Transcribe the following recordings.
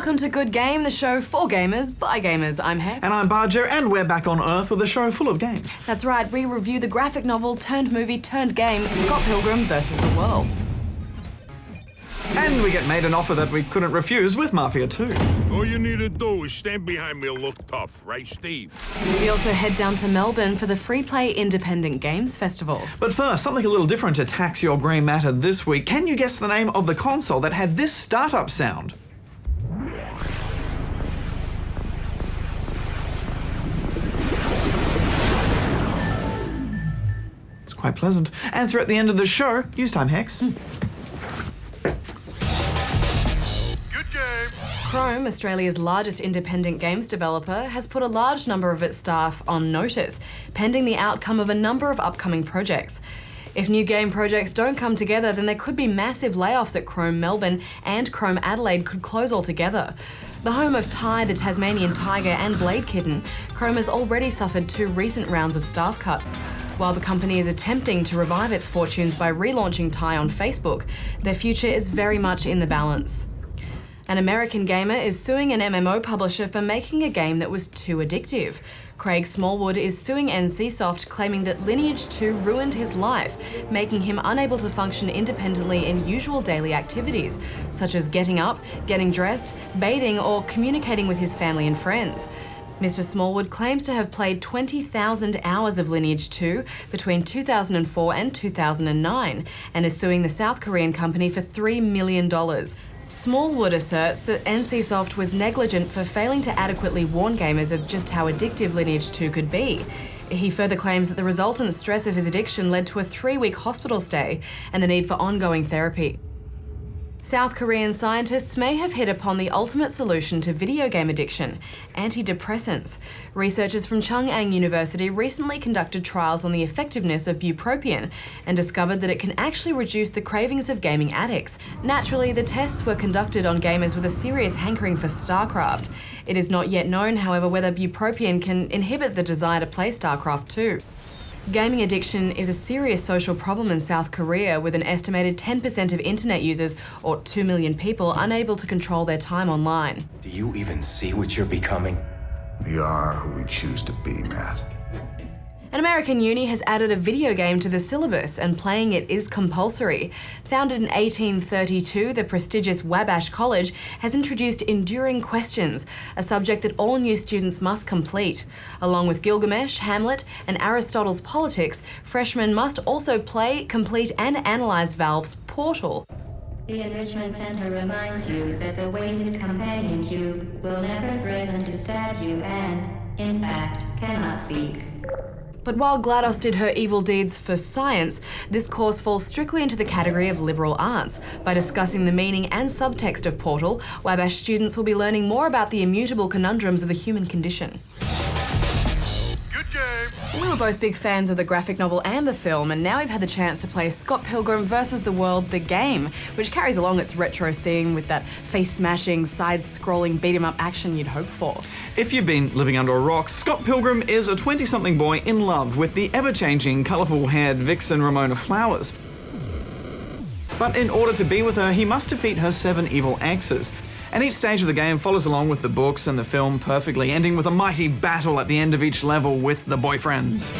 Welcome to Good Game, the show for gamers, by gamers. I'm Hex. And I'm Barjo, and we're back on Earth with a show full of games. That's right, we review the graphic novel turned movie turned game, Scott Pilgrim vs. the World. And we get made an offer that we couldn't refuse with Mafia II. All you need to do is stand behind me and look tough, right, Steve? We also head down to Melbourne for the Freeplay Independent Games Festival. But first, something a little different to tax your grey matter this week. Can you guess the name of the console that had this startup sound? It's quite pleasant. Answer at the end of the show. Use time, Hex. Chrome, Australia's largest independent games developer, has put a large number of its staff on notice, pending the outcome of a number of upcoming projects. If new game projects don't come together, then there could be massive layoffs at Chrome Melbourne, and Chrome Adelaide could close altogether. The home of Ty the Tasmanian Tiger and Blade Kitten, Chrome has already suffered 2 recent rounds of staff cuts. While the company is attempting to revive its fortunes by relaunching Ty on Facebook, their future is very much in the balance. An American gamer is suing an MMO publisher for making a game that was too addictive. Craig Smallwood is suing NCSoft, claiming that Lineage 2 ruined his life, making him unable to function independently in usual daily activities, such as getting up, getting dressed, bathing, or communicating with his family and friends. Mr. Smallwood claims to have played 20,000 hours of Lineage 2 between 2004 and 2009, and is suing the South Korean company for $3 million. Smallwood asserts that NCSoft was negligent for failing to adequately warn gamers of just how addictive Lineage 2 could be. He further claims that the resultant stress of his addiction led to a 3-week hospital stay and the need for ongoing therapy. South Korean scientists may have hit upon the ultimate solution to video game addiction: antidepressants. Researchers from Chung'ang University recently conducted trials on the effectiveness of bupropion and discovered that it can actually reduce the cravings of gaming addicts. Naturally, the tests were conducted on gamers with a serious hankering for StarCraft. It is not yet known, however, whether bupropion can inhibit the desire to play StarCraft 2. Gaming addiction is a serious social problem in South Korea, with an estimated 10% of internet users, or 2 million people, unable to control their time online. Do you even see what you're becoming? We are who we choose to be, Matt. An American uni has added a video game to the syllabus, and playing it is compulsory. Founded in 1832, the prestigious Wabash College has introduced Enduring Questions, a subject that all new students must complete. Along with Gilgamesh, Hamlet, and Aristotle's Politics, freshmen must also play, complete, and analyze Valve's Portal. The Enrichment Center reminds you that the weighted companion cube will never threaten to stab you and, in fact, cannot speak. But while GLaDOS did her evil deeds for science, this course falls strictly into the category of liberal arts. By discussing the meaning and subtext of Portal, Wabash students will be learning more about the immutable conundrums of the human condition. We were both big fans of the graphic novel and the film, and now we've had the chance to play Scott Pilgrim vs. the World, the game, which carries along its retro theme with that face-smashing, side-scrolling beat-em-up action you'd hope for. If you've been living under a rock, Scott Pilgrim is a 20-something boy in love with the ever-changing, colourful-haired vixen Ramona Flowers. But in order to be with her, he must defeat her 7 evil exes. And each stage of the game follows along with the books and the film perfectly, ending with a mighty battle at the end of each level with the boyfriends.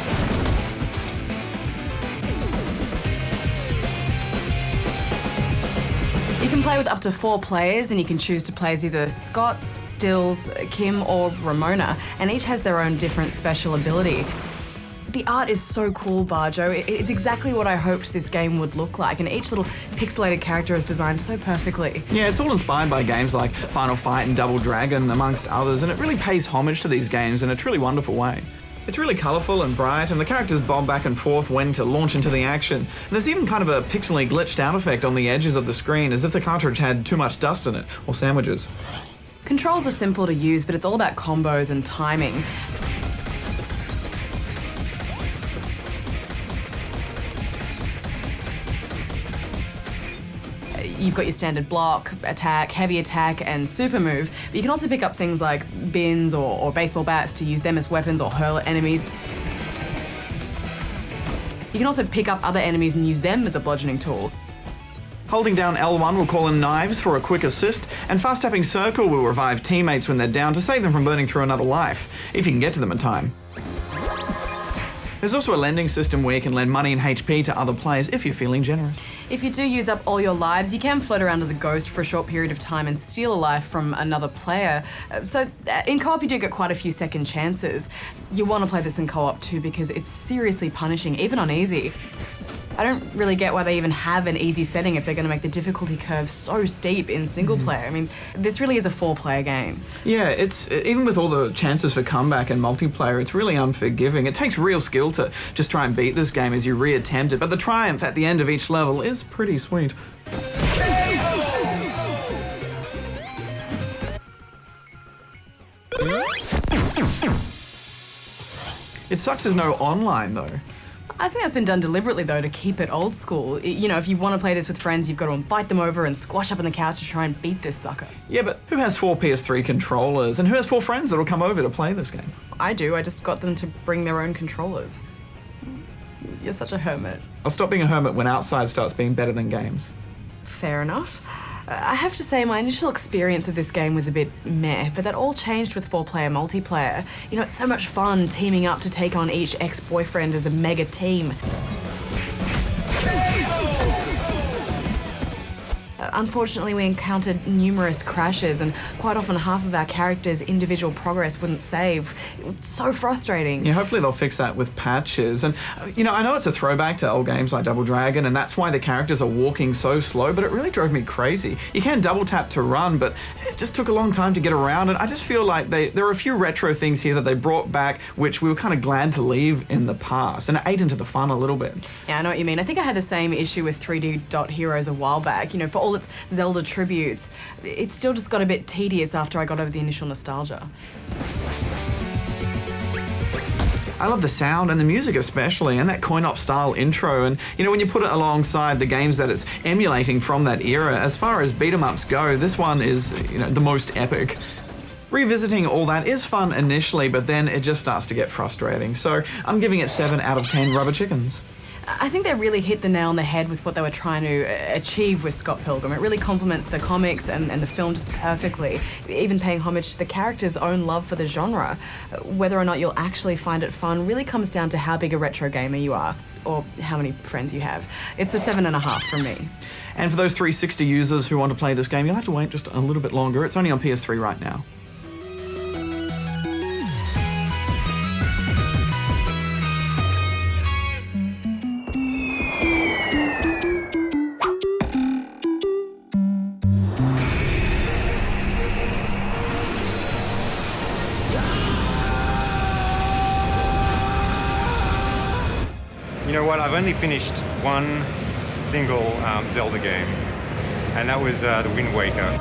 You can play with up to 4 players, and you can choose to play as either Scott, Stills, Kim, or Ramona, and each has their own different special ability. The art is so cool, Barjo. It's exactly what I hoped this game would look like, and each little pixelated character is designed so perfectly. Yeah, it's all inspired by games like Final Fight and Double Dragon, amongst others, and it really pays homage to these games in a truly wonderful way. It's really colourful and bright, and the characters bob back and forth when to launch into the action. And there's even kind of a pixely glitched out effect on the edges of the screen, as if the cartridge had too much dust in it, or sandwiches. Controls are simple to use, but it's all about combos and timing. You've got your standard block, attack, heavy attack, and super move, but you can also pick up things like bins or baseball bats to use them as weapons or hurl at enemies. You can also pick up other enemies and use them as a bludgeoning tool. Holding down L1 will call in knives for a quick assist, and fast tapping circle will revive teammates when they're down to save them from burning through another life, if you can get to them in time. There's also a lending system where you can lend money and HP to other players if you're feeling generous. If you do use up all your lives, you can float around as a ghost for a short period of time and steal a life from another player. So in co-op you do get quite a few second chances. You want to play this in co-op too because it's seriously punishing, even on easy. I don't really get why they even have an easy setting if they're going to make the difficulty curve so steep in single player. I mean, this really is a 4-player game. Yeah, it's even with all the chances for comeback and multiplayer, it's really unforgiving. It takes real skill to just try and beat this game as you re-attempt it, but the triumph at the end of each level is pretty sweet. It sucks there's no online though. I think that's been done deliberately though to keep it old school. You know, if you want to play this with friends, you've got to invite them over and squash up on the couch to try and beat this sucker. Yeah, but who has 4 PS3 controllers and who has 4 friends that'll come over to play this game? I do, I just got them to bring their own controllers. You're such a hermit. I'll stop being a hermit when outside starts being better than games. Fair enough. I have to say my initial experience of this game was a bit meh, but that all changed with 4-player multiplayer. You know, it's so much fun teaming up to take on each ex-boyfriend as a mega team. Unfortunately, we encountered numerous crashes and quite often half of our characters' individual progress wouldn't save. It was so frustrating. Yeah, hopefully they'll fix that with patches. And, you know, I know it's a throwback to old games like Double Dragon and that's why the characters are walking so slow, but it really drove me crazy. You can double tap to run, but it just took a long time to get around and I just feel like there are a few retro things here that they brought back which we were kind of glad to leave in the past and it ate into the fun a little bit. Yeah, I know what you mean. I think I had the same issue with 3D Dot Heroes a while back. You know, for all its Zelda tributes, it still just got a bit tedious after I got over the initial nostalgia. I love the sound and the music especially, and that coin-op style intro, and you know, when you put it alongside the games that it's emulating from that era, as far as beat-em-ups go, this one is, you know, the most epic. Revisiting all that is fun initially, but then it just starts to get frustrating, so I'm giving it 7 out of 10 rubber chickens. I think they really hit the nail on the head with what they were trying to achieve with Scott Pilgrim. It really complements the comics and the film just perfectly, even paying homage to the character's own love for the genre. Whether or not you'll actually find it fun really comes down to how big a retro gamer you are, or how many friends you have. It's a 7.5 from me. And for those 360 users who want to play this game, you'll have to wait just a little bit longer. It's only on PS3 right now. You know what, I've only finished one single Zelda game, and that was The Wind Waker.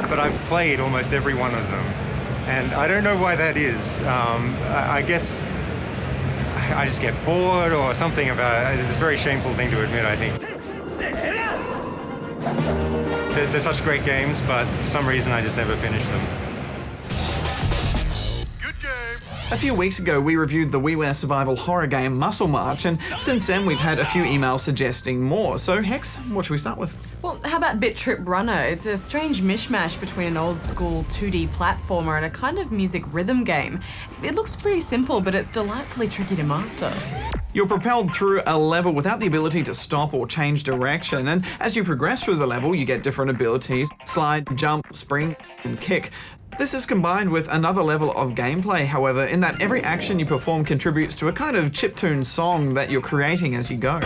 But I've played almost every one of them, and I don't know why that is. I guess I just get bored or something about it. It's a very shameful thing to admit, I think. They're such great games, but for some reason I just never finish them. Good game. A few weeks ago, we reviewed the Wii Ware survival horror game Muscle March, and since then we've had a few emails suggesting more. So Hex, what should we start with? Well, how about Bit Trip Runner? It's a strange mishmash between an old school 2D platformer and a kind of music rhythm game. It looks pretty simple, but it's delightfully tricky to master. You're propelled through a level without the ability to stop or change direction, and as you progress through the level, you get different abilities: slide, jump, spring, and kick. This is combined with another level of gameplay, however, in that every action you perform contributes to a kind of chiptune song that you're creating as you go.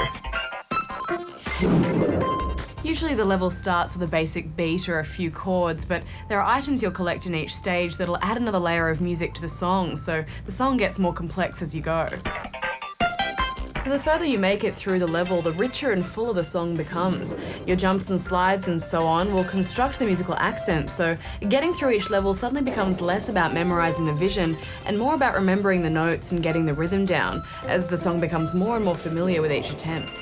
Usually the level starts with a basic beat or a few chords, but there are items you'll collect in each stage that'll add another layer of music to the song, so the song gets more complex as you go. So the further you make it through the level, the richer and fuller the song becomes. Your jumps and slides and so on will construct the musical accents, so getting through each level suddenly becomes less about memorizing the vision and more about remembering the notes and getting the rhythm down, as the song becomes more and more familiar with each attempt.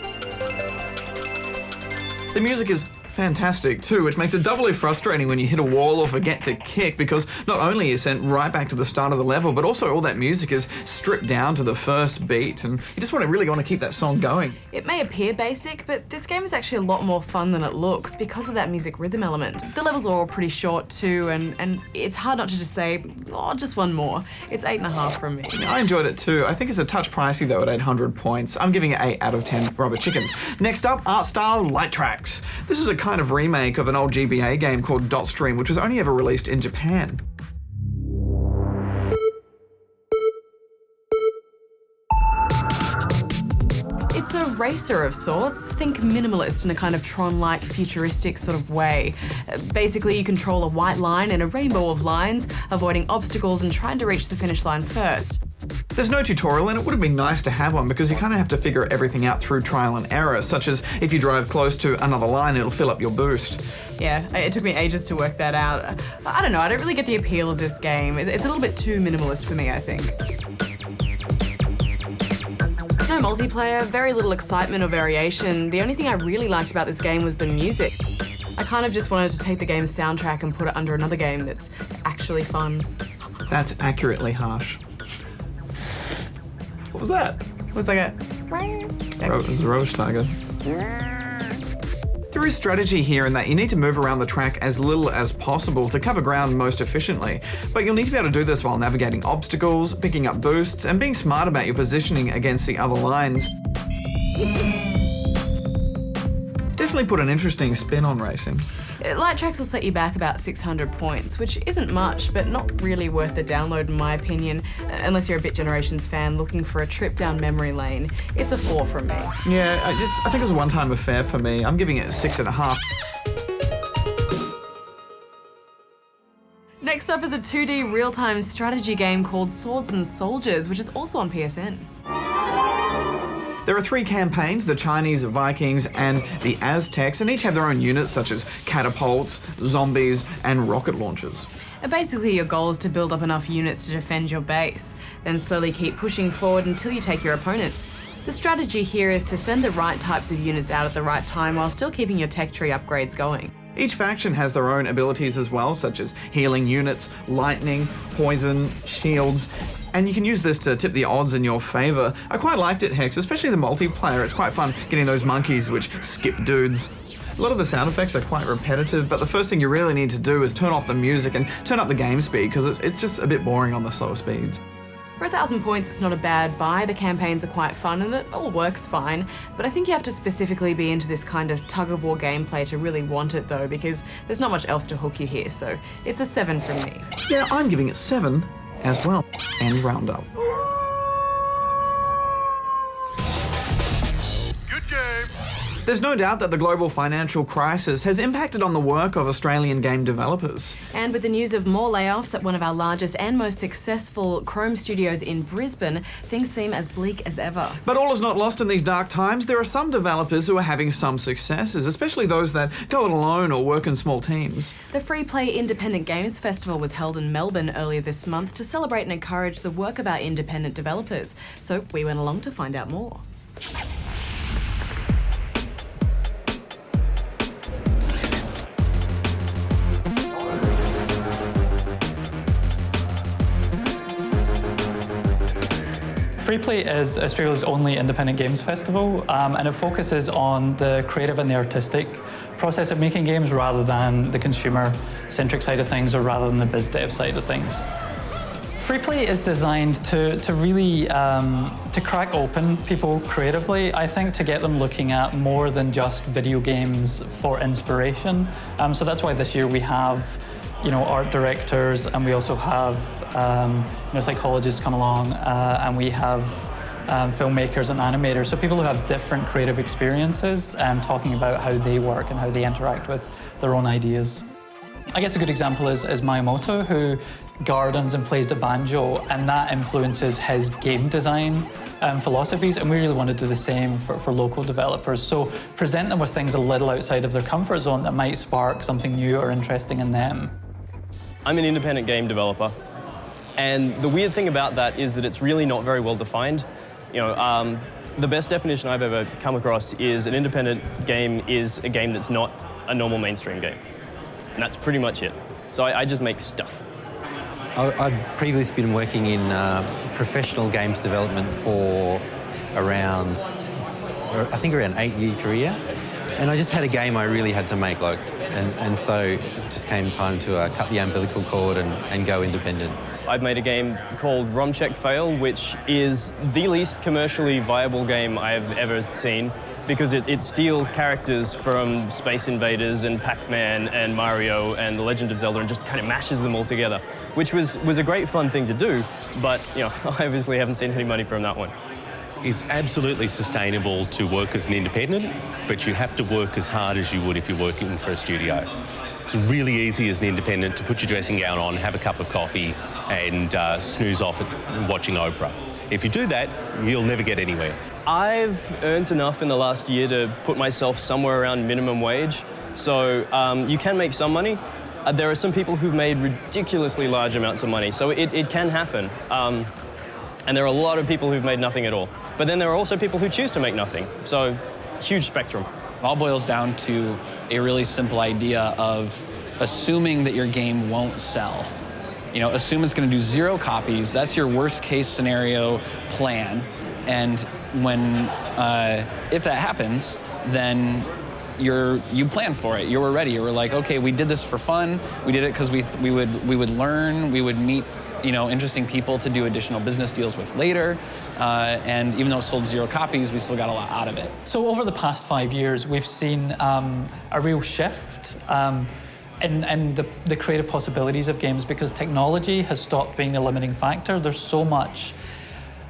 The music is fantastic too, which makes it doubly frustrating when you hit a wall or forget to kick, because not only are you sent right back to the start of the level, but also all that music is stripped down to the first beat, and you just really want to keep that song going. It may appear basic, but this game is actually a lot more fun than it looks because of that music rhythm element. The levels are all pretty short too, and it's hard not to just say, oh, just one more. It's 8.5 from me. I enjoyed it too. I think it's a touch pricey though at 800 points. I'm giving it 8 out of 10 rubber chickens. Next up, art style light tracks. This is a kind of remake of an old GBA game called Dotstream, which was only ever released in Japan. It's a racer of sorts. Think minimalist in a kind of Tron-like futuristic sort of way. Basically, you control a white line and a rainbow of lines, avoiding obstacles and trying to reach the finish line first. There's no tutorial, and it would have been nice to have one because you kind of have to figure everything out through trial and error, such as if you drive close to another line, it'll fill up your boost. Yeah, it took me ages to work that out. I don't know, I don't really get the appeal of this game. It's a little bit too minimalist for me, I think. No multiplayer, very little excitement or variation. The only thing I really liked about this game was the music. I kind of just wanted to take the game's soundtrack and put it under another game that's actually fun. That's accurately harsh. What was that? It was like a... It was a roach tiger. There is strategy here in that you need to move around the track as little as possible to cover ground most efficiently, but you'll need to be able to do this while navigating obstacles, picking up boosts, and being smart about your positioning against the other lines. Definitely put an interesting spin on racing. Light tracks will set you back about 600 points, which isn't much, but not really worth the download in my opinion, unless you're a Bit Generations fan looking for a trip down memory lane. It's a 4 from me. Yeah, I think it was a one-time affair for me. I'm giving it a 6.5. Next up is a 2D real-time strategy game called Swords and Soldiers, which is also on PSN. There are 3 campaigns, the Chinese, Vikings, and the Aztecs, and each have their own units such as catapults, zombies, and rocket launchers. And basically your goal is to build up enough units to defend your base, then slowly keep pushing forward until you take your opponents. The strategy here is to send the right types of units out at the right time while still keeping your tech tree upgrades going. Each faction has their own abilities as well, such as healing units, lightning, poison, shields, and you can use this to tip the odds in your favor. I quite liked it, Hex, especially the multiplayer. It's quite fun getting those monkeys which skip dudes. A lot of the sound effects are quite repetitive, but the first thing you really need to do is turn off the music and turn up the game speed, because it's just a bit boring on the slower speeds. For 1,000 points, it's not a bad buy. The campaigns are quite fun and it all works fine, but I think you have to specifically be into this kind of tug-of-war gameplay to really want it though, because there's not much else to hook you here, so it's a 7 from me. Yeah, I'm giving it 7 as well. End roundup. Good game. There's no doubt that the global financial crisis has impacted on the work of Australian game developers. And with the news of more layoffs at one of our largest and most successful Chrome studios in Brisbane, things seem as bleak as ever. But all is not lost in these dark times. There are some developers who are having some successes, especially those that go it alone or work in small teams. The Freeplay Independent Games Festival was held in Melbourne earlier this month to celebrate and encourage the work of our independent developers. So we went along to find out more. Freeplay is Australia's only independent games festival, and it focuses on the creative and the artistic process of making games rather than the consumer-centric side of things or rather than the biz dev side of things. Freeplay is designed to really to crack open people creatively, I think, to get them looking at more than just video games for inspiration. So that's why this year we have art directors, and we also have psychologists come along, and we have filmmakers and animators, so people who have different creative experiences, talking about how they work and how they interact with their own ideas. I guess a good example is Miyamoto, who gardens and plays the banjo, and that influences his game design philosophies, and we really want to do the same for local developers. So present them with things a little outside of their comfort zone that might spark something new or interesting in them. I'm an independent game developer, and the weird thing about that is that it's really not very well defined. The best definition I've ever come across is an independent game is a game that's not a normal mainstream game. And that's pretty much it. So I just make stuff. I'd previously been working in professional games development for around 8-year career. And I just had a game I really had to make, and so it just came time to cut the umbilical cord and go independent. I've made a game called ROM Check Fail, which is the least commercially viable game I've ever seen, because it steals characters from Space Invaders and Pac-Man and Mario and The Legend of Zelda and just kind of mashes them all together, which was a great fun thing to do, but I obviously haven't seen any money from that one. It's absolutely sustainable to work as an independent, but you have to work as hard as you would if you're working for a studio. It's really easy as an independent to put your dressing gown on, have a cup of coffee and snooze off at watching Oprah. If you do that, you'll never get anywhere. I've earned enough in the last year to put myself somewhere around minimum wage, so you can make some money. There are some people who've made ridiculously large amounts of money, so it can happen. And there are a lot of people who've made nothing at all. But then there are also people who choose to make nothing, so huge spectrum. It all boils down to a really simple idea of assuming that your game won't sell. Assume it's going to do 0 copies. That's your worst case scenario plan. And if that happens, then you plan for it. You were ready. You were like, okay, we did this for fun. We did it because we would learn. We would meet interesting people to do additional business deals with later. And even though it sold 0 copies, we still got a lot out of it. So over the past 5 years, we've seen a real shift in the creative possibilities of games, because technology has stopped being the limiting factor. There's so much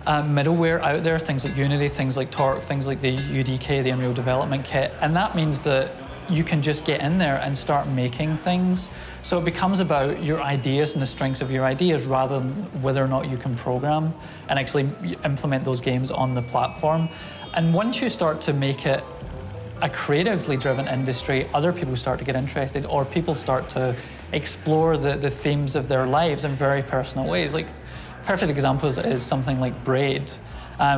middleware out there, things like Unity, things like Torque, things like the UDK, the Unreal Development Kit, and that means that you can just get in there and start making things. So it becomes about your ideas and the strengths of your ideas rather than whether or not you can program and actually implement those games on the platform. And once you start to make it a creatively driven industry, other people start to get interested, or people start to explore the themes of their lives in very personal ways. Like, perfect example is something like Braid,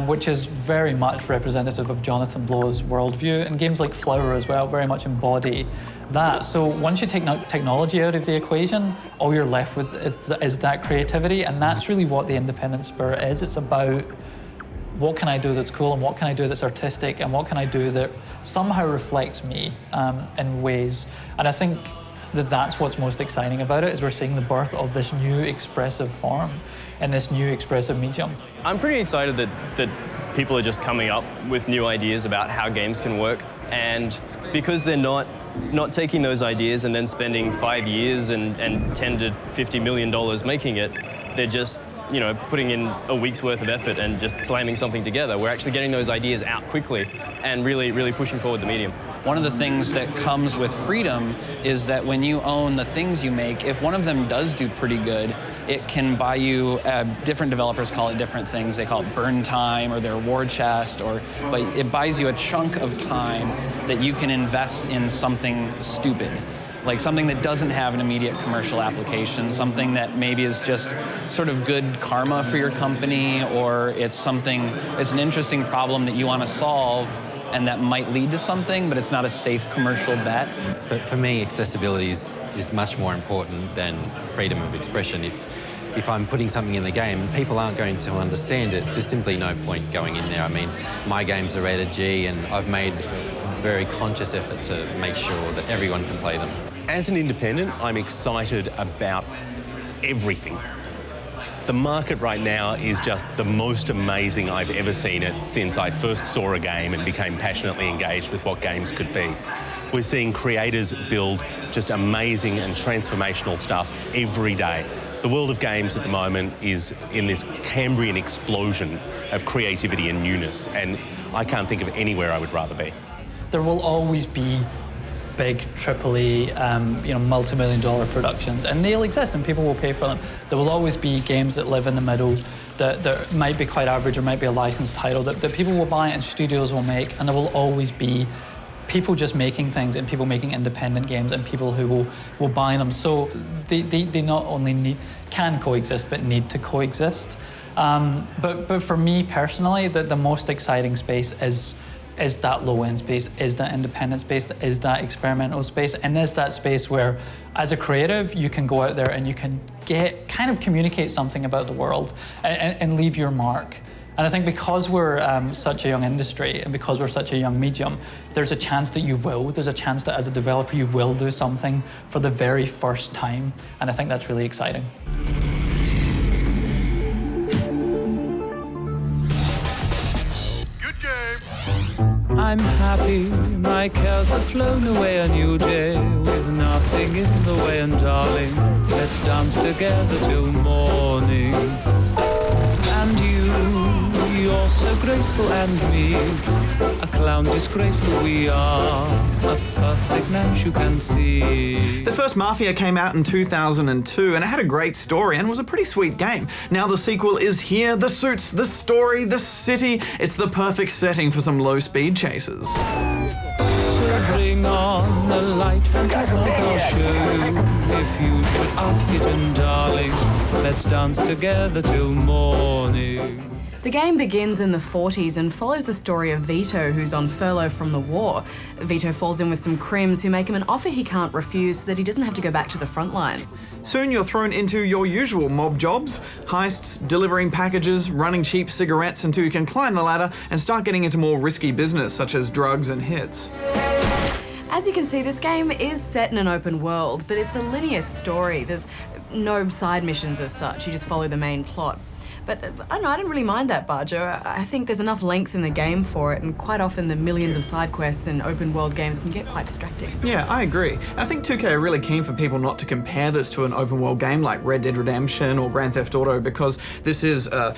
which is very much representative of Jonathan Blow's worldview, and games like Flower as well very much embody that. So once you take technology out of the equation, all you're left with is that creativity, and that's really what the independent spirit is. It's about what can I do that's cool, and what can I do that's artistic, and what can I do that somehow reflects me in ways. And I think that's what's most exciting about it, is we're seeing the birth of this new expressive form and this new expressive medium. I'm pretty excited that people are just coming up with new ideas about how games can work, and because they're not taking those ideas and then spending 5 years and $10 to $50 million making it, they're just putting in a week's worth of effort and just slamming something together. We're actually getting those ideas out quickly and really, really pushing forward the medium. One of the things that comes with freedom is that when you own the things you make, if one of them does do pretty good, it can buy you, different developers call it different things. They call it burn time or their war chest, but it buys you a chunk of time that you can invest in something stupid. Like something that doesn't have an immediate commercial application, something that maybe is just sort of good karma for your company, or it's an interesting problem that you want to solve and that might lead to something, but it's not a safe commercial bet. For me, accessibility is much more important than freedom of expression. If I'm putting something in the game and people aren't going to understand it, there's simply no point going in there. I mean, my games are rated G, and I've made a very conscious effort to make sure that everyone can play them. As an independent, I'm excited about everything. The market right now is just the most amazing I've ever seen it since I first saw a game and became passionately engaged with what games could be. We're seeing creators build just amazing and transformational stuff every day. The world of games at the moment is in this Cambrian explosion of creativity and newness, and I can't think of anywhere I would rather be. There will always be big AAA, multi-million-dollar productions, and they'll exist and people will pay for them. There will always be games that live in the middle that might be quite average or might be a licensed title that people will buy and studios will make, and there will always be people just making things and people making independent games and people who will buy them. So they not only can coexist but need to coexist. But for me personally, the most exciting space is is that low-end space, is that independent space, is that experimental space, and is that space where, as a creative, you can go out there and you can kind of communicate something about the world and leave your mark. And I think because we're such a young industry and because we're such a young medium, there's a chance that you will. There's a chance that as a developer you will do something for the very first time. And I think that's really exciting. Good game. I'm happy, my cares have flown away a new day with nothing in the way, and darling, let's dance together till morning. And you're so graceful, and me, a clown disgraceful. We are a perfect match, you can see. The first Mafia came out in 2002 and it had a great story and was a pretty sweet game. Now the sequel is here, the suits, the story, the city. It's the perfect setting for some low-speed chases. So bring on the light, fantastic, I'll show you. If you should ask it, and darling, let's dance together till morning. The game begins in the 40s and follows the story of Vito, who's on furlough from the war. Vito falls in with some crims who make him an offer he can't refuse so that he doesn't have to go back to the front line. Soon you're thrown into your usual mob jobs, heists, delivering packages, running cheap cigarettes until you can climb the ladder and start getting into more risky business such as drugs and hits. As you can see, this game is set in an open world, but it's a linear story. There's no side missions as such, you just follow the main plot. But I don't know, I didn't really mind that, Barjo. I think there's enough length in the game for it, and quite often the millions of side quests in open world games can get quite distracting. Yeah, I agree. I think 2K are really keen for people not to compare this to an open world game like Red Dead Redemption or Grand Theft Auto, because this is a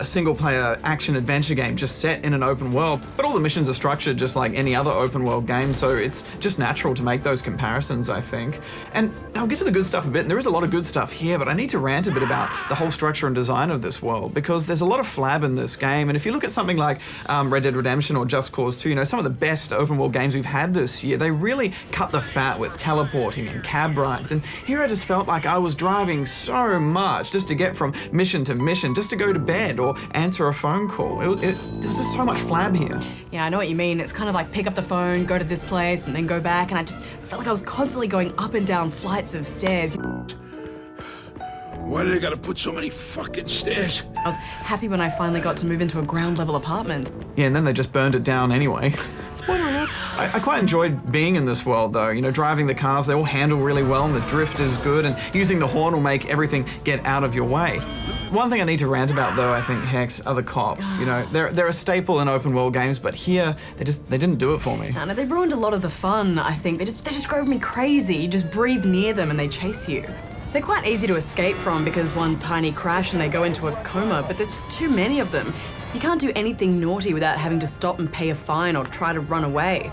single player action adventure game just set in an open world. But all the missions are structured just like any other open world game, so it's just natural to make those comparisons, I think. And I'll get to the good stuff a bit, and there is a lot of good stuff here, but I need to rant a bit about the whole structure and design of this world, because there's a lot of flab in this game. And if you look at something like Red Dead Redemption or Just Cause 2, you know, some of the best open world games we've had this year, they really cut the fat with teleporting and cab rides. And here I just felt like I was driving so much just to get from mission to mission, just to go to bed or answer a phone call. There's just so much flab here. Yeah, I know what you mean. It's kind of like pick up the phone, go to this place, and then go back, and I just felt like I was constantly going up and down flights of stairs. Why did I gotta put so many fucking stairs? I was happy when I finally got to move into a ground level apartment. Yeah, and then they just burned it down anyway. Spoiler alert. I quite enjoyed being in this world though. You know, driving the cars, they all handle really well and the drift is good, and using the horn will make everything get out of your way. One thing I need to rant about though, I think, Hex, are the cops. You know, they're a staple in open world games, but here, they didn't do it for me. No, they ruined a lot of the fun, I think. They just drove me crazy. You just breathe near them and they chase you. They're quite easy to escape from because one tiny crash and they go into a coma, but there's just too many of them. You can't do anything naughty without having to stop and pay a fine or try to run away.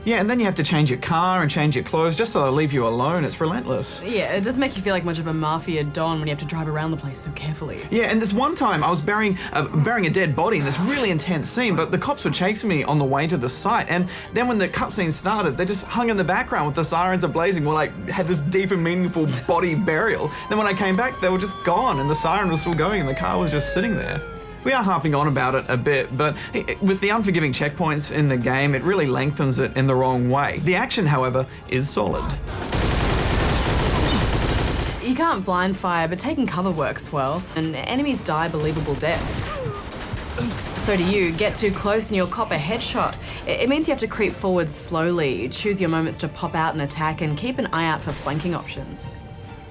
Yeah, and then you have to change your car and change your clothes just so they'll leave you alone. It's relentless. Yeah, it doesn't make you feel like much of a mafia don when you have to drive around the place so carefully. Yeah, and this one time I was burying a dead body in this really intense scene, but the cops were chasing me on the way to the site, and then when the cutscene started, they just hung in the background with the sirens ablazing while I had this deep and meaningful body burial. Then when I came back, they were just gone, and the siren was still going, and the car was just sitting there. We are harping on about it a bit, but with the unforgiving checkpoints in the game, it really lengthens it in the wrong way. The action, however, is solid. You can't blind fire, but taking cover works well, and enemies die believable deaths. So do you. Get too close and you'll cop a headshot. It means you have to creep forward slowly, choose your moments to pop out and attack, and keep an eye out for flanking options.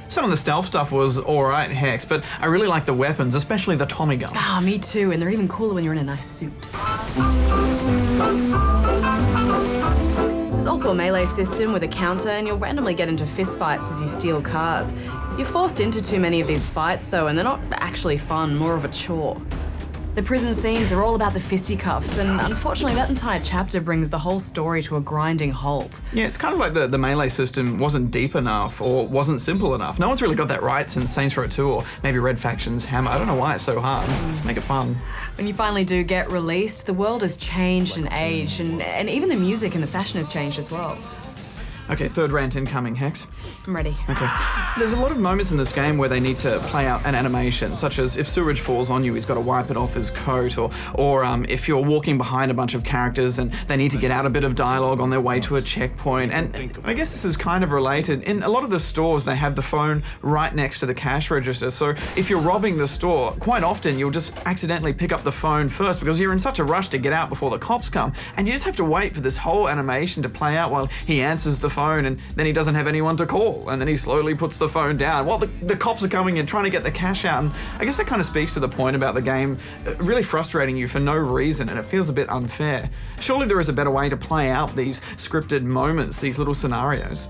Some of the stealth stuff was alright, Hex, but I really like the weapons, especially the Tommy gun. Ah, me too, and they're even cooler when you're in a nice suit. There's also a melee system with a counter, and you'll randomly get into fistfights as you steal cars. You're forced into too many of these fights though, and they're not actually fun, more of a chore. The prison scenes are all about the fisticuffs, and unfortunately that entire chapter brings the whole story to a grinding halt. Yeah, it's kind of like the melee system wasn't deep enough or wasn't simple enough. No one's really got that right since Saints Row 2 or maybe Red Faction's Hammer. I don't know why it's so hard. Just make it fun. When you finally do get released, the world has changed and aged, and even the music and the fashion has changed as well. Okay, third rant incoming, Hex. I'm ready. Okay. There's a lot of moments in this game where they need to play out an animation, such as if sewage falls on you, he's got to wipe it off his coat, or if you're walking behind a bunch of characters and they need to get out a bit of dialogue on their way to a checkpoint. And I guess this is kind of related. In a lot of the stores, they have the phone right next to the cash register. So if you're robbing the store, quite often you'll just accidentally pick up the phone first because you're in such a rush to get out before the cops come. And you just have to wait for this whole animation to play out while he answers the phone, and then he doesn't have anyone to call, and then he slowly puts the phone down while the cops are coming in trying to get the cash out. And I guess that kind of speaks to the point about the game really frustrating you for no reason, and it feels a bit unfair. Surely there is a better way to play out these scripted moments, these little scenarios.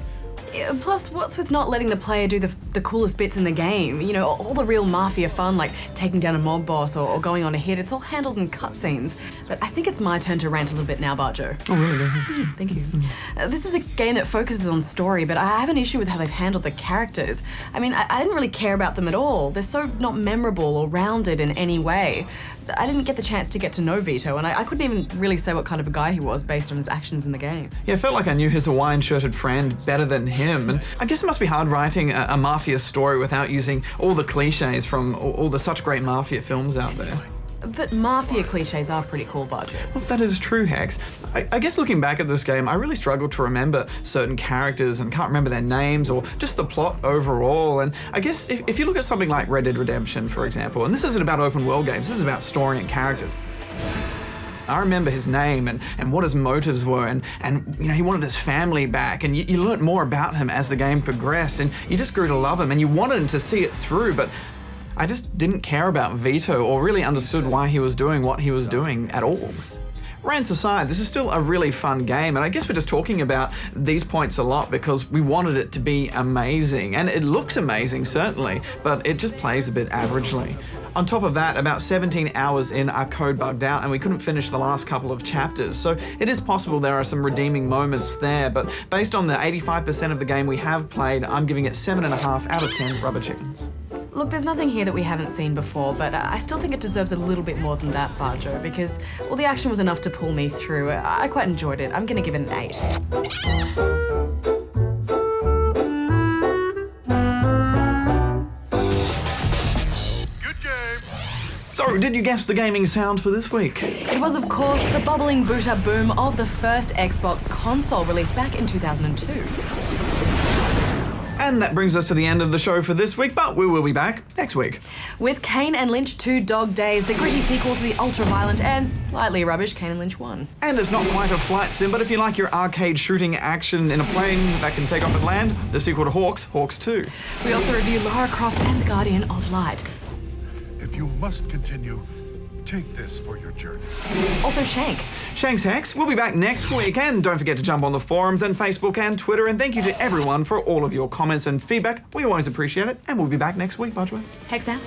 Plus, what's with not letting the player do the coolest bits in the game? You know, all the real Mafia fun, like taking down a mob boss or going on a hit, it's all handled in cutscenes. But I think it's my turn to rant a little bit now, Barjo. Oh, really? Go ahead. Thank you. This is a game that focuses on story, but I have an issue with how they've handled the characters. I mean, I didn't really care about them at all. They're so not memorable or rounded in any way. I didn't get the chance to get to know Vito, and I couldn't even really say what kind of a guy he was based on his actions in the game. Yeah, I felt like I knew his Hawaiian-shirted friend better than him, and I guess it must be hard writing a Mafia story without using all the cliches from all the such great Mafia films out there. But Mafia cliches are pretty cool, Barjo. Well, that is true, Hex. I guess looking back at this game, I really struggled to remember certain characters and can't remember their names or just the plot overall. And I guess if you look at something like Red Dead Redemption, for example, and this isn't about open world games, this is about story and characters. I remember his name and what his motives were, and you know, he wanted his family back, and you learnt more about him as the game progressed, and you just grew to love him, and you wanted him to see it through, but I just didn't care about Vito or really understood why he was doing what he was doing at all. Rants aside, this is still a really fun game, and I guess we're just talking about these points a lot because we wanted it to be amazing, and it looks amazing, certainly, but it just plays a bit averagely. On top of that, about 17 hours in, our code bugged out and we couldn't finish the last couple of chapters, so it is possible there are some redeeming moments there, but based on the 85% of the game we have played, I'm giving it 7.5 out of 10 rubber chickens. Look, there's nothing here that we haven't seen before, but I still think it deserves a little bit more than that, Barjo, because, well, the action was enough to pull me through. I quite enjoyed it. I'm gonna give it an 8. So, did you guess the gaming sound for this week? It was, of course, the bubbling boot-up boom of the first Xbox console released back in 2002. And that brings us to the end of the show for this week, but we will be back next week. With Kane and Lynch 2 Dog Days, the gritty sequel to the ultra-violent and slightly rubbish Kane and Lynch 1. And it's not quite a flight sim, but if you like your arcade shooting action in a plane that can take off and land, the sequel to Hawks, Hawks 2. We also review Lara Croft and the Guardian of Light. If you must continue, take this for your journey. Also Shank. Shank's Hex. We'll be back next week, and don't forget to jump on the forums and Facebook and Twitter, and thank you to everyone for all of your comments and feedback. We always appreciate it, and we'll be back next week, by the way. Hex out.